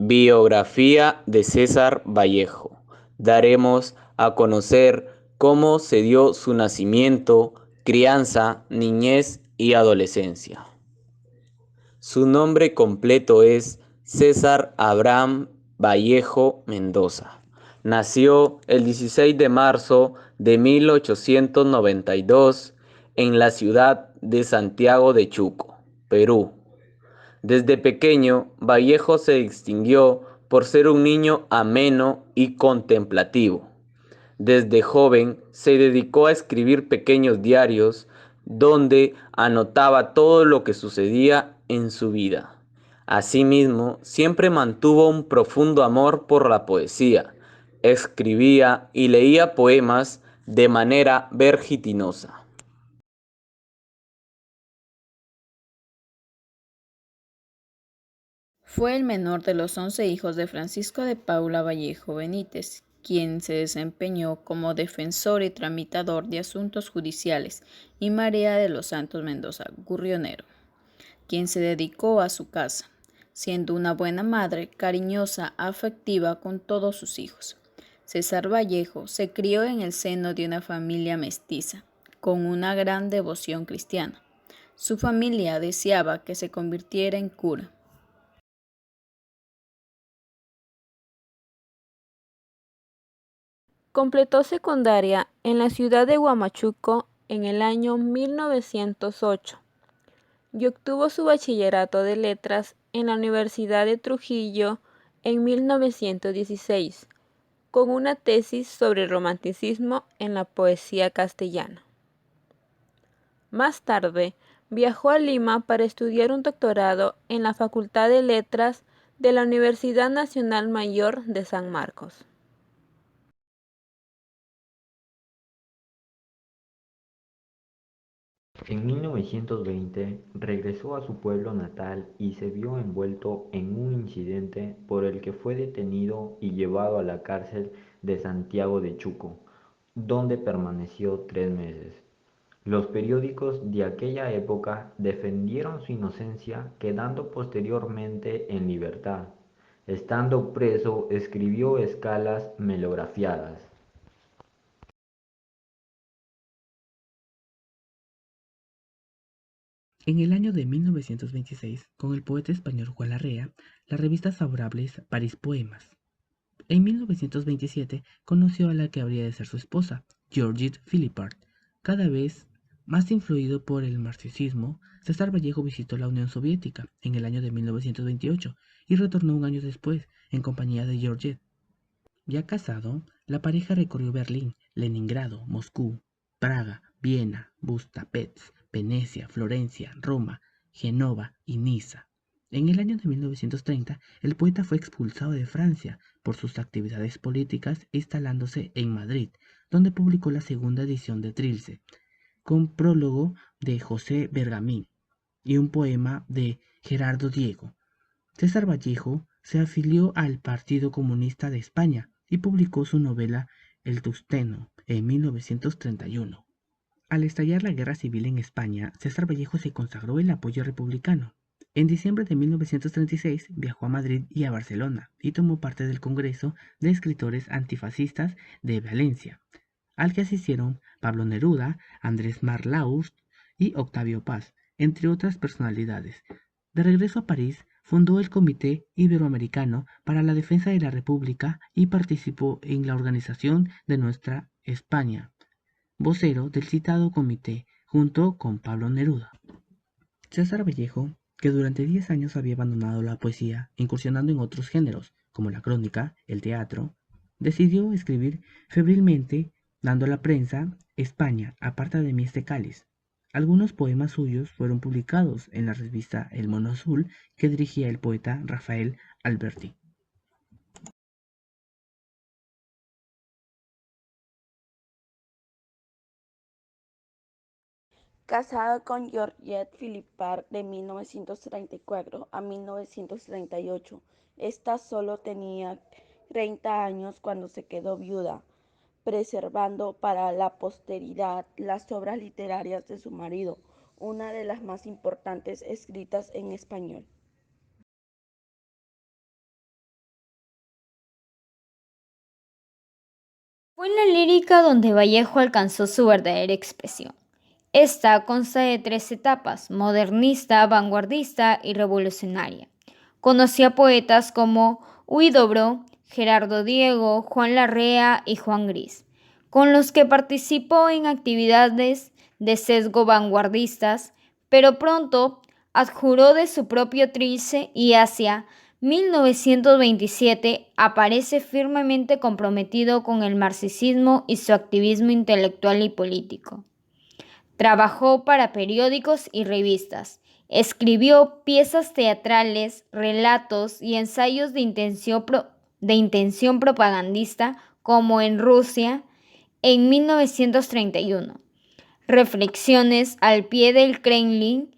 Biografía de César Vallejo. Daremos a conocer cómo se dio su nacimiento, crianza, niñez y adolescencia. Su nombre completo es César Abraham Vallejo Mendoza. Nació el 16 de marzo de 1892 en la ciudad de Santiago de Chuco, Perú. Desde pequeño, Vallejo se distinguió por ser un niño ameno y contemplativo. Desde joven se dedicó a escribir pequeños diarios donde anotaba todo lo que sucedía en su vida. Asimismo, siempre mantuvo un profundo amor por la poesía. Escribía y leía poemas de manera vertiginosa. Fue el menor de los 11 hijos de Francisco de Paula Vallejo Benítez, quien se desempeñó como defensor y tramitador de asuntos judiciales, y María de los Santos Mendoza Gurrionero, quien se dedicó a su casa, siendo una buena madre, cariñosa, afectiva con todos sus hijos. César Vallejo se crió en el seno de una familia mestiza, con una gran devoción cristiana. Su familia deseaba que se convirtiera en cura. Completó secundaria en la ciudad de Huamachuco en el año 1908 y obtuvo su bachillerato de letras en la Universidad de Trujillo en 1916, con una tesis sobre el romanticismo en la poesía castellana. Más tarde, viajó a Lima para estudiar un doctorado en la Facultad de Letras de la Universidad Nacional Mayor de San Marcos. En 1920 regresó a su pueblo natal y se vio envuelto en un incidente por el que fue detenido y llevado a la cárcel de Santiago de Chuco, donde permaneció 3 meses. Los periódicos de aquella época defendieron su inocencia, quedando posteriormente en libertad. Estando preso, escribió escalas melografiadas. En el año de 1926, con el poeta español Juan Larrea, la revista Favorables París Poemas. En 1927 conoció a la que habría de ser su esposa, Georgette Philippard. Cada vez más influido por el marxismo, César Vallejo visitó la Unión Soviética en el año de 1928 y retornó un año después en compañía de Georgette. Ya casado, la pareja recorrió Berlín, Leningrado, Moscú, Praga, Viena, Budapest, Venecia, Florencia, Roma, Génova y Niza. En el año de 1930, el poeta fue expulsado de Francia por sus actividades políticas, instalándose en Madrid, donde publicó la segunda edición de Trilce, con prólogo de José Bergamín y un poema de Gerardo Diego. César Vallejo se afilió al Partido Comunista de España y publicó su novela El Tusteno en 1931. Al estallar la guerra civil en España, César Vallejo se consagró el apoyo republicano. En diciembre de 1936 viajó a Madrid y a Barcelona y tomó parte del Congreso de Escritores Antifascistas de Valencia, al que asistieron Pablo Neruda, Andrés Marlaus y Octavio Paz, entre otras personalidades. De regreso a París, fundó el Comité Iberoamericano para la Defensa de la República y participó en la organización de Nuestra España, vocero del citado comité, junto con Pablo Neruda. César Vallejo, que durante 10 años había abandonado la poesía, incursionando en otros géneros, como la crónica, el teatro, decidió escribir febrilmente, dando a la prensa España, aparta de mí este cáliz. Algunos poemas suyos fueron publicados en la revista El Mono Azul, que dirigía el poeta Rafael Alberti. Casado con Georgette Philippard de 1934 a 1938, esta solo tenía 30 años cuando se quedó viuda, preservando para la posteridad las obras literarias de su marido, una de las más importantes escritas en español. Fue en la lírica donde Vallejo alcanzó su verdadera expresión. Esta consta de 3 etapas: modernista, vanguardista y revolucionaria. Conoció a poetas como Huidobro, Gerardo Diego, Juan Larrea y Juan Gris, con los que participó en actividades de sesgo vanguardistas, pero pronto adjuró de su propio trilce y hacia 1927 aparece firmemente comprometido con el marxismo y su activismo intelectual y político. Trabajó para periódicos y revistas. Escribió piezas teatrales, relatos y ensayos de intención propagandista, como en Rusia en 1931. Reflexiones al pie del Kremlin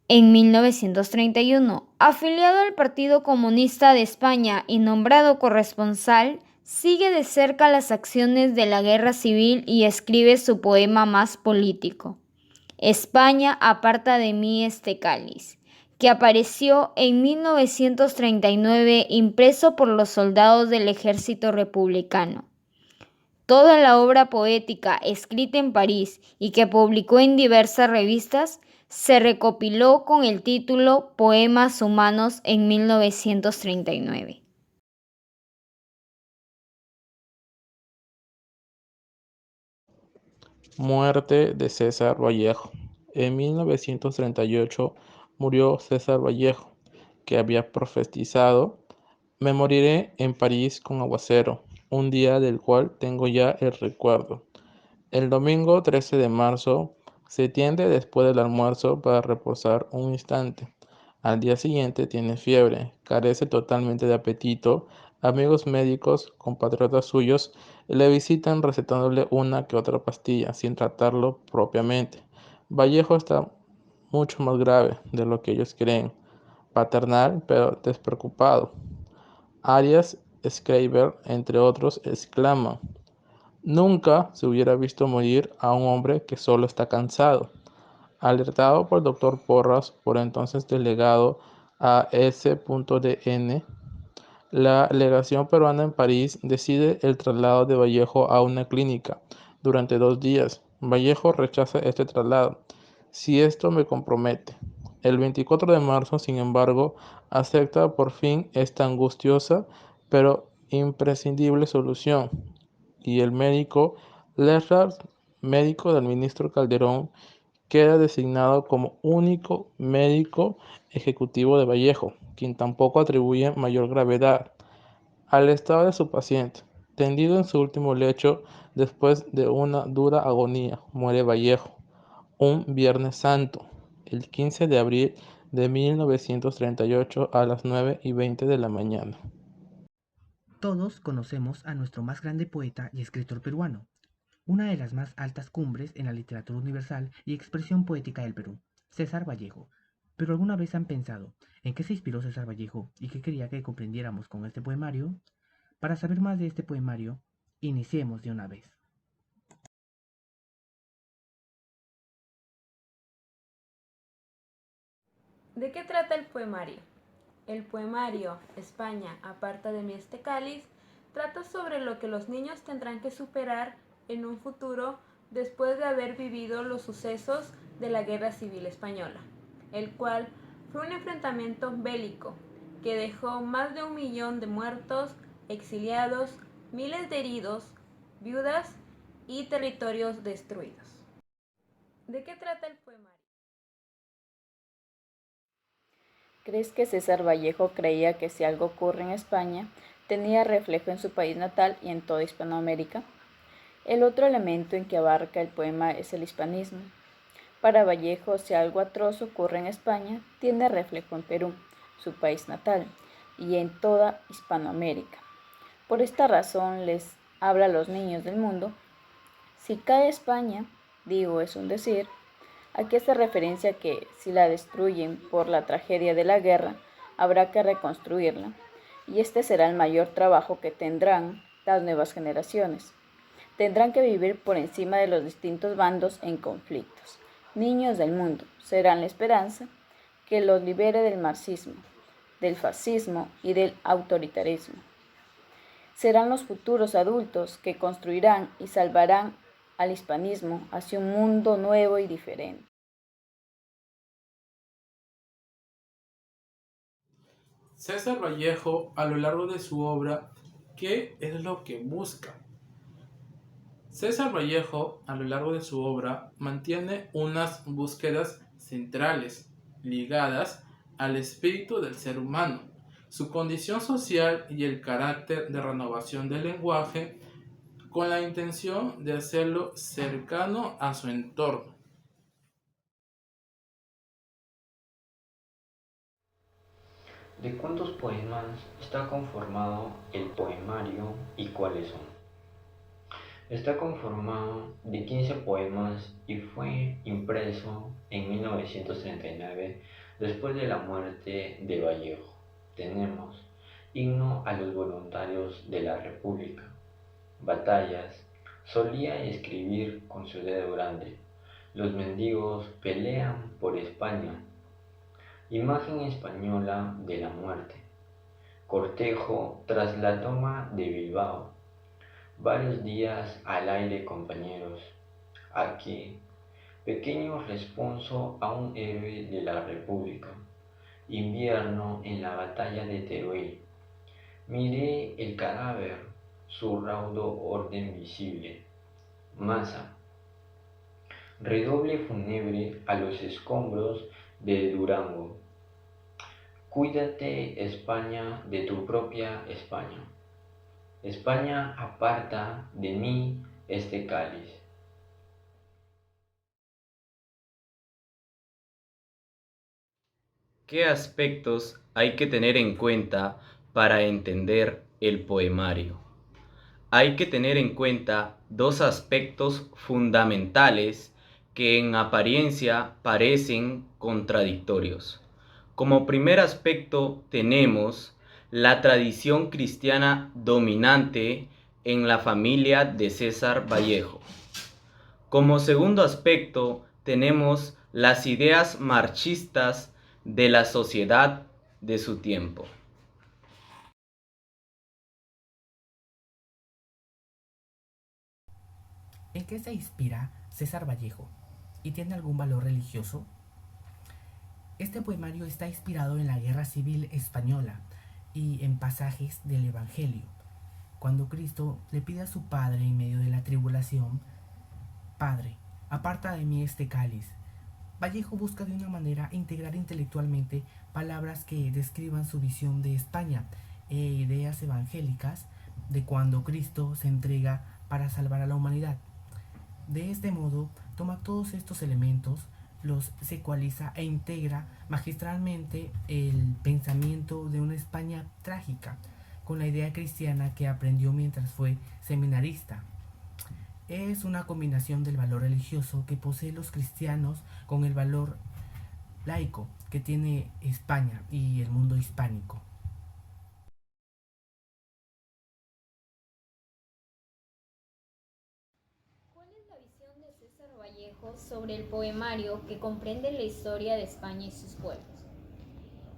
en 1931. Afiliado al Partido Comunista de España y nombrado corresponsal, sigue de cerca las acciones de la guerra civil y escribe su poema más político, España, aparta de mí este cáliz, que apareció en 1939 impreso por los soldados del ejército republicano. Toda la obra poética escrita en París y que publicó en diversas revistas se recopiló con el título Poemas Humanos en 1939. Muerte de César Vallejo. En 1938 murió César Vallejo, que había profetizado: me moriré en París con aguacero, un día del cual tengo ya el recuerdo. El domingo 13 de marzo se tiende después del almuerzo para reposar un instante. Al día siguiente tiene fiebre, carece totalmente de apetito. Amigos médicos, compatriotas suyos, le visitan recetándole una que otra pastilla, sin tratarlo propiamente. Vallejo está mucho más grave de lo que ellos creen, paternal pero despreocupado. Arias Schreiber, entre otros, exclama: nunca se hubiera visto morir a un hombre que solo está cansado. Alertado por el doctor Porras, por entonces delegado a S.Dn, la legación peruana en París decide el traslado de Vallejo a una clínica durante 2 días. Vallejo rechaza este traslado: si esto me compromete. El 24 de marzo, sin embargo, acepta por fin esta angustiosa pero imprescindible solución, y el médico Lerard, médico del ministro Calderón, queda designado como único médico ejecutivo de Vallejo, quien tampoco atribuye mayor gravedad al estado de su paciente. Tendido en su último lecho, después de una dura agonía, muere Vallejo, un Viernes Santo, el 15 de abril de 1938 a las 9:20 de la mañana. Todos conocemos a nuestro más grande poeta y escritor peruano, una de las más altas cumbres en la literatura universal y expresión poética del Perú, César Vallejo. ¿Pero alguna vez han pensado en qué se inspiró César Vallejo y qué quería que comprendiéramos con este poemario? Para saber más de este poemario, iniciemos de una vez. ¿De qué trata el poemario? El poemario España, aparta de mí este cáliz, trata sobre lo que los niños tendrán que superar en un futuro después de haber vivido los sucesos de la Guerra Civil Española, el cual fue un enfrentamiento bélico que dejó más de 1 millón de muertos, exiliados, miles de heridos, viudas y territorios destruidos. ¿De qué trata el poemario? ¿Crees que César Vallejo creía que si algo ocurre en España, tenía reflejo en su país natal y en toda Hispanoamérica? El otro elemento en que abarca el poema es el hispanismo. Para Vallejo, si algo atroz ocurre en España, tiene reflejo en Perú, su país natal, y en toda Hispanoamérica. Por esta razón les habla a los niños del mundo: si cae España, digo, es un decir. Aquí hace referencia a que si la destruyen por la tragedia de la guerra, habrá que reconstruirla, y este será el mayor trabajo que tendrán las nuevas generaciones. Tendrán que vivir por encima de los distintos bandos en conflictos. Niños del mundo serán la esperanza que los libere del marxismo, del fascismo y del autoritarismo. serán los futuros adultos que construirán y salvarán al hispanismo hacia un mundo nuevo y diferente. César Vallejo, a lo largo de su obra, ¿qué es lo que busca? César Vallejo, a lo largo de su obra, mantiene unas búsquedas centrales, ligadas al espíritu del ser humano, su condición social y el carácter de renovación del lenguaje, con la intención de hacerlo cercano a su entorno. ¿De cuántos poemas está conformado el poemario y cuáles son? Está conformado de 15 poemas y fue impreso en 1939 después de la muerte de Vallejo. Tenemos Himno a los voluntarios de la República, Batallas, solía escribir con su dedo grande, Los mendigos pelean por España, Imagen española de la muerte, Cortejo tras la toma de Bilbao, Varios días al aire compañeros, Aquí, pequeño responso a un héroe de la República, Invierno en la batalla de Teruel, Miré el cadáver, su raudo orden visible, Masa, redoble fúnebre a los escombros de Durango, Cuídate, España, de tu propia España. España, aparta de mí este cáliz. ¿Qué aspectos hay que tener en cuenta para entender el poemario? Hay que tener en cuenta dos aspectos fundamentales que en apariencia parecen contradictorios. Como primer aspecto tenemos la tradición cristiana dominante en la familia de César Vallejo. Como segundo aspecto tenemos las ideas marxistas de la sociedad de su tiempo. ¿En qué se inspira César Vallejo? ¿Y tiene algún valor religioso? Este poemario está inspirado en la Guerra Civil Española y en pasajes del Evangelio, cuando Cristo le pide a su Padre en medio de la tribulación: Padre, aparta de mí este cáliz. Vallejo busca de una manera integrar intelectualmente palabras que describan su visión de España e ideas evangélicas de cuando Cristo se entrega para salvar a la humanidad. De este modo, toma todos estos elementos, los secualiza e integra magistralmente el pensamiento de una España trágica, con la idea cristiana que aprendió mientras fue seminarista. Es una combinación del valor religioso que poseen los cristianos con el valor laico que tiene España y el mundo hispánico. ¿Cuál es la visión de César Vallejo sobre el poemario que comprende la historia de España y sus pueblos?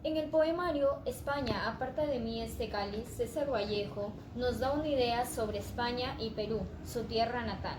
En el poemario España, aparta de mí este cáliz, César Vallejo nos da una idea sobre España y Perú, su tierra natal.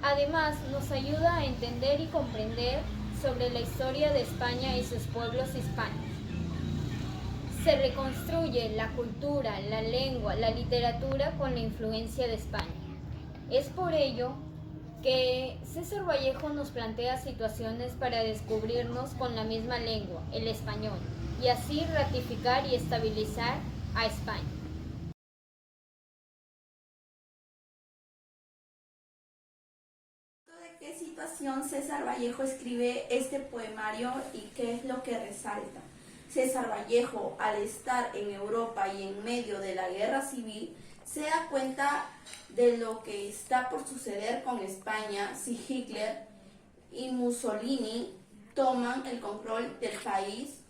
Además, nos ayuda a entender y comprender sobre la historia de España y sus pueblos hispanos. Se reconstruye la cultura, la lengua, la literatura con la influencia de España. Es por ello que César Vallejo nos plantea situaciones para descubrirnos con la misma lengua, el español, y así ratificar y estabilizar a España. ¿De qué situación César Vallejo escribe este poemario y qué es lo que resalta? César Vallejo, al estar en Europa y en medio de la guerra civil, se da cuenta de lo que está por suceder con España si Hitler y Mussolini toman el control del país.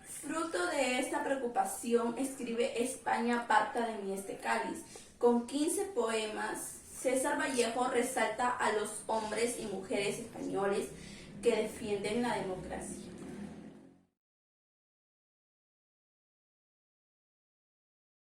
Fruto de esta preocupación, escribe España, aparta de mí este cáliz. Con 15 poemas, César Vallejo resalta a los hombres y mujeres españoles que defienden la democracia.